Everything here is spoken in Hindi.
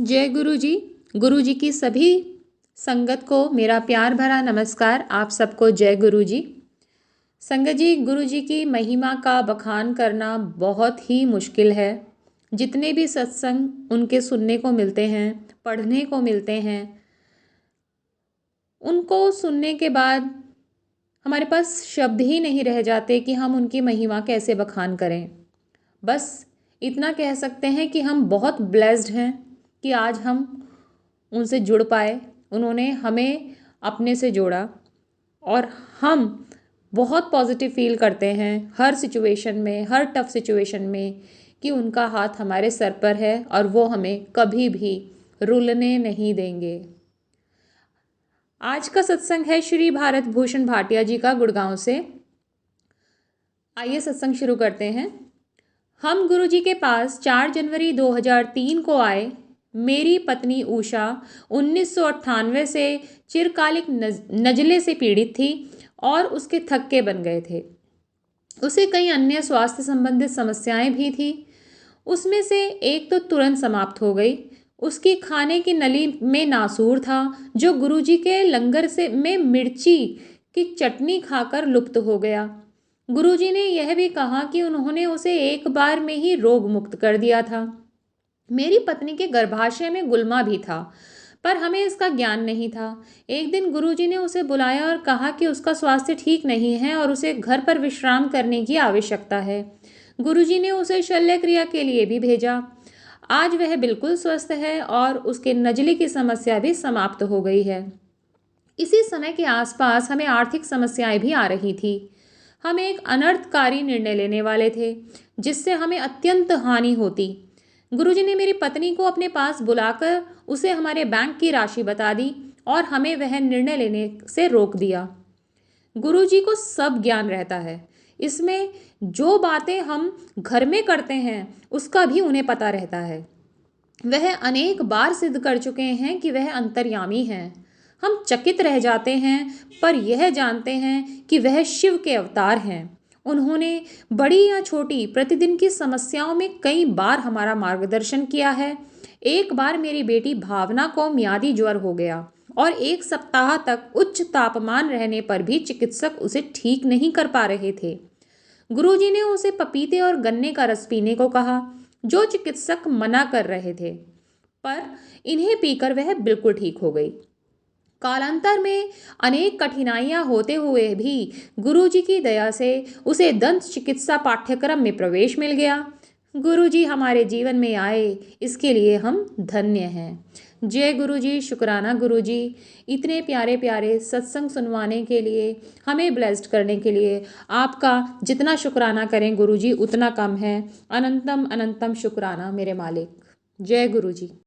जय गुरु जी। गुरु जी की सभी संगत को मेरा प्यार भरा नमस्कार। आप सबको जय गुरु जी। संगत जी, गुरु जी की महिमा का बखान करना बहुत ही मुश्किल है। जितने भी सत्संग उनके सुनने को मिलते हैं, पढ़ने को मिलते हैं, उनको सुनने के बाद हमारे पास शब्द ही नहीं रह जाते कि हम उनकी महिमा कैसे बखान करें। बस इतना कह सकते हैं कि हम बहुत ब्लेस्ड हैं कि आज हम उनसे जुड़ पाए। उन्होंने हमें अपने से जोड़ा और हम बहुत पॉजिटिव फील करते हैं हर सिचुएशन में, हर टफ सिचुएशन में, कि उनका हाथ हमारे सर पर है और वो हमें कभी भी रुलने नहीं देंगे। आज का सत्संग है श्री भारत भूषण भाटिया जी का, गुड़गांव से। आइए सत्संग शुरू करते हैं। हम गुरु जी के पास 4 जनवरी 2003 को आए। मेरी पत्नी उषा 1998 से चिरकालिक नज़ले से पीड़ित थी और उसके थक्के बन गए थे। उसे कई अन्य स्वास्थ्य संबंधित समस्याएं भी थी। उसमें से एक तो तुरंत समाप्त हो गई। उसकी खाने की नली में नासूर था, जो गुरुजी के लंगर से में मिर्ची की चटनी खाकर लुप्त हो गया। गुरुजी ने यह भी कहा कि उन्होंने उसे एक बार में ही रोग मुक्त कर दिया था। मेरी पत्नी के गर्भाशय में गुल्मा भी था, पर हमें इसका ज्ञान नहीं था। एक दिन गुरुजी ने उसे बुलाया और कहा कि उसका स्वास्थ्य ठीक नहीं है और उसे घर पर विश्राम करने की आवश्यकता है। गुरुजी ने उसे शल्य क्रिया के लिए भी भेजा। आज वह बिल्कुल स्वस्थ है और उसके नजले की समस्या भी समाप्त हो गई है। इसी समय के आसपास हमें आर्थिक समस्याएं भी आ रही थी। हम एक अनर्थकारी निर्णय लेने वाले थे, जिससे हमें अत्यंत हानि होती। गुरुजी ने मेरी पत्नी को अपने पास बुलाकर उसे हमारे बैंक की राशि बता दी और हमें वह निर्णय लेने से रोक दिया। गुरुजी को सब ज्ञान रहता है। इसमें जो बातें हम घर में करते हैं उसका भी उन्हें पता रहता है। वह अनेक बार सिद्ध कर चुके हैं कि वह अंतर्यामी हैं। हम चकित रह जाते हैं, पर यह जानते हैं कि वह शिव के अवतार हैं। उन्होंने बड़ी या छोटी प्रतिदिन की समस्याओं में कई बार हमारा मार्गदर्शन किया है। एक बार मेरी बेटी भावना को मियादी ज्वर हो गया और 1 सप्ताह तक उच्च तापमान रहने पर भी चिकित्सक उसे ठीक नहीं कर पा रहे थे। गुरुजी ने उसे पपीते और गन्ने का रस पीने को कहा, जो चिकित्सक मना कर रहे थे, पर इन्हें पीकर वह बिल्कुल ठीक हो गई। कालांतर में अनेक कठिनाइयां होते हुए भी गुरुजी की दया से उसे दंत चिकित्सा पाठ्यक्रम में प्रवेश मिल गया। गुरुजी हमारे जीवन में आए, इसके लिए हम धन्य हैं। जय गुरुजी। शुक्राना गुरुजी, इतने प्यारे प्यारे सत्संग सुनवाने के लिए, हमें ब्लेस्ड करने के लिए। आपका जितना शुक्राना करें गुरुजी उतना कम है। अनंतम अनंतम शुक्राना मेरे मालिक। जय गुरुजी।